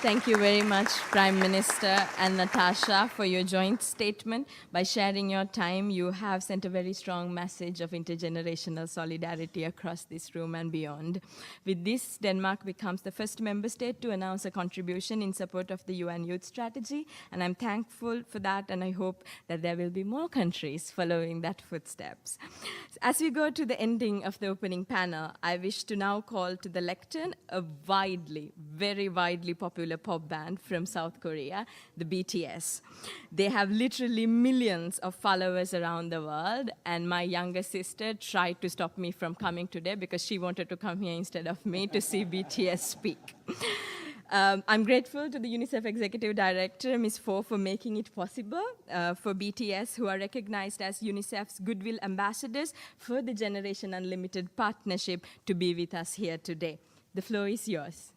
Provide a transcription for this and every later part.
Thank you very much, Prime Minister and Natasha, for your joint statement. By sharing your time, you have sent a very strong message of intergenerational solidarity across this room and beyond. With this, Denmark becomes the first member state to announce a contribution in support of the UN Youth Strategy, and I'm thankful for that, and I hope that there will be more countries following that footsteps. As we go to the ending of the opening panel, I wish to now call to the lectern a very widely popular pop band from South Korea, the BTS. They have literally millions of followers around the world, and my younger sister tried to stop me from coming today because she wanted to come here instead of me to see BTS speak. I'm grateful to the UNICEF Executive Director, Ms. Fo, for making it possible for BTS, who are recognized as UNICEF's Goodwill Ambassadors for the Generation Unlimited partnership, to be with us here today. The floor is yours.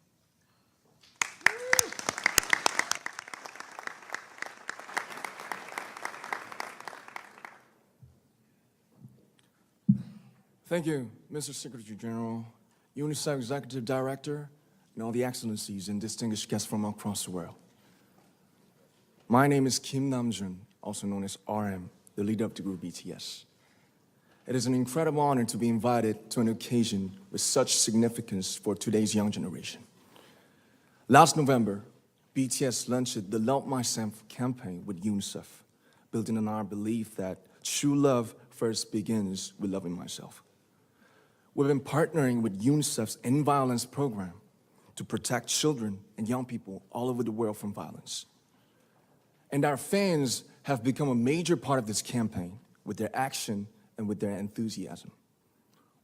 Thank you, Mr. Secretary General, UNICEF Executive Director, and all the excellencies and distinguished guests from across the world. My name is NAMJOON, also known as A.R.M.Y, the leader of the group BTS. It is an incredible honor to be invited to an occasion with such significance for today's young generation. Last November, BTS launched the Love Myself campaign with UNICEF, building on our belief that true love first begins with loving myself. We've been partnering with UNICEF's End Violence program to protect children and young people all over the world from violence. And our fans have become a major part of this campaign with their action and with their enthusiasm.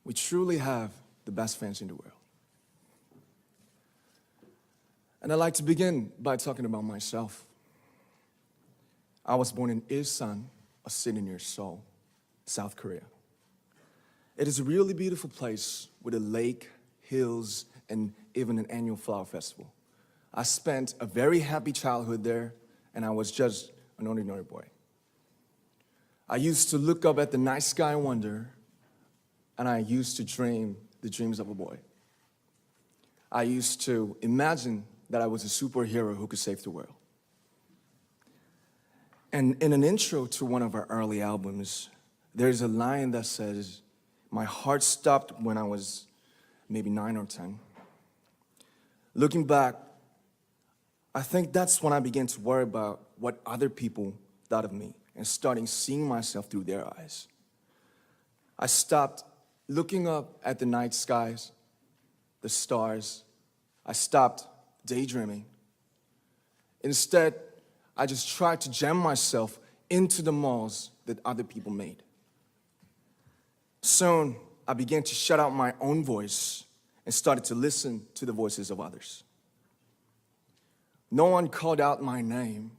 We truly have the best fans in the world. And I'd like to begin by talking about myself. I was born in Ilsan, a city near Seoul, South Korea. It is a really beautiful place with a lake, hills, and even an annual flower festival. I spent a very happy childhood there, and I was just an ordinary boy. I used to look up at the night sky and wonder, and I used to dream the dreams of a boy. I used to imagine that I was a superhero who could save the world. And in an intro to one of our early albums, there's a line that says, "My heart stopped when I was maybe 9 or 10. Looking back, I think that's when I began to worry about what other people thought of me and starting seeing myself through their eyes. I stopped looking up at the night skies, the stars. I stopped daydreaming. Instead, I just tried to jam myself into the malls that other people made. Soon, I began to shut out my own voice and started to listen to the voices of others. No one called out my name,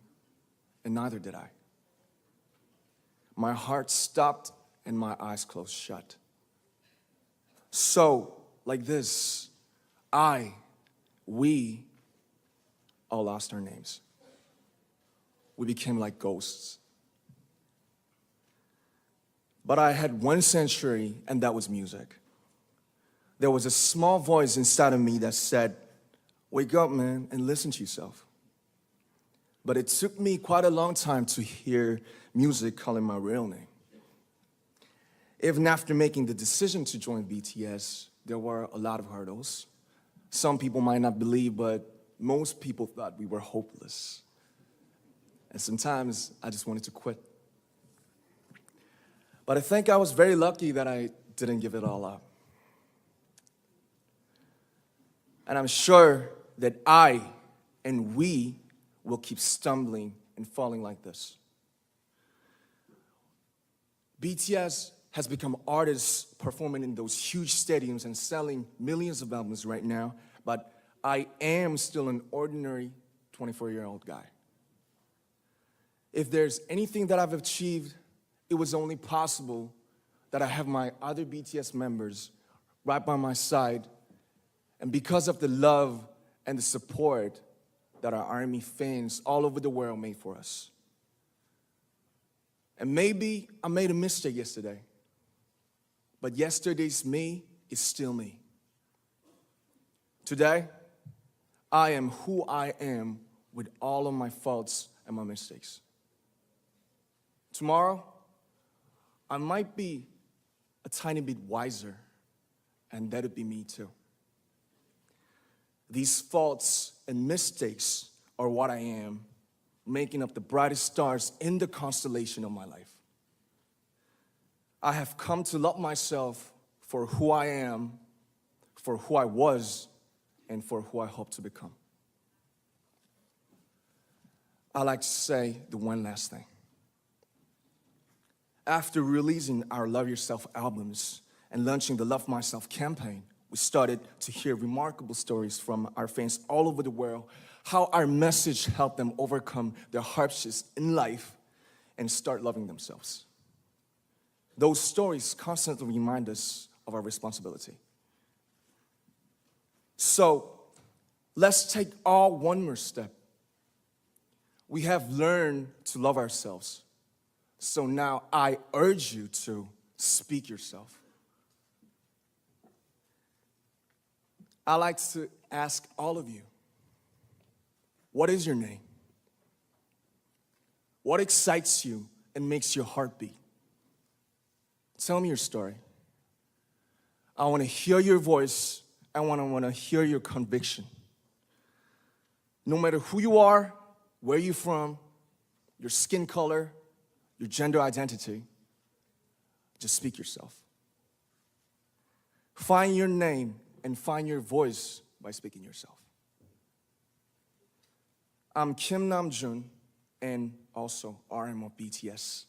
and neither did I. My heart stopped and my eyes closed shut. So, like this, we all lost our names. We became like ghosts. But I had one sanctuary, and that was music. There was a small voice inside of me that said, "Wake up, man, and listen to yourself." But it took me quite a long time to hear music calling my real name. Even after making the decision to join BTS, there were a lot of hurdles. Some people might not believe, but most people thought we were hopeless. And sometimes I just wanted to quit. But I think I was very lucky that I didn't give it all up. And I'm sure that we will keep stumbling and falling like this. BTS has become artists performing in those huge stadiums and selling millions of albums right now, but I am still an ordinary 24-year-old guy. If there's anything that I've achieved, it was only possible that I have my other BTS members right by my side, and because of the love and the support that our A.R.M.Y fans all over the world made for us. And maybe I made a mistake yesterday, but yesterday's me is still me. Today, I am who I am with all of my faults and my mistakes. Tomorrow, I might be a tiny bit wiser, and that'd be me too. These faults and mistakes are what I am, making up the brightest stars in the constellation of my life. I have come to love myself for who I am, for who I was, and for who I hope to become. I like to say the one last thing. After releasing our Love Yourself albums and launching the Love Myself campaign, we started to hear remarkable stories from our fans all over the world, how our message helped them overcome their hardships in life and start loving themselves. Those stories constantly remind us of our responsibility. So let's take all one more step. We have learned to love ourselves. So now I urge you to speak yourself. I like to ask all of you, what is your name? What excites you and makes your heart beat? Tell me your story. I want to hear your voice. I want to hear your conviction. No matter who you are, where you're from, your skin color, your gender identity, just speak yourself. Find your name and find your voice by speaking yourself. I'm Kim NAMJOON and also A.R.M.Y of BTS.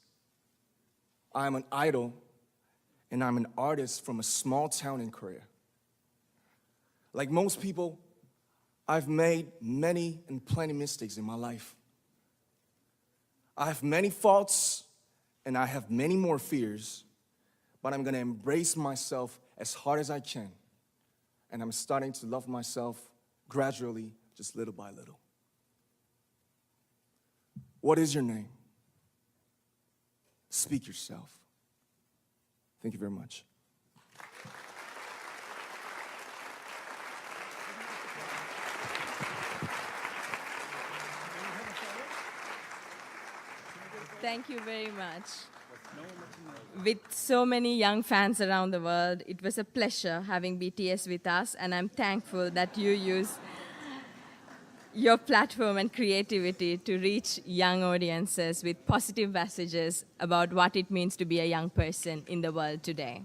I'm an idol and I'm an artist from a small town in Korea. Like most people, I've made many and plenty mistakes in my life. I have many faults and I have many more fears, but I'm gonna embrace myself as hard as I can. And I'm starting to love myself gradually, just little by little. What is your name? Speak yourself. Thank you very much. Thank you very much. With so many young fans around the world, it was a pleasure having BTS with us, and I'm thankful that you use your platform and creativity to reach young audiences with positive messages about what it means to be a young person in the world today.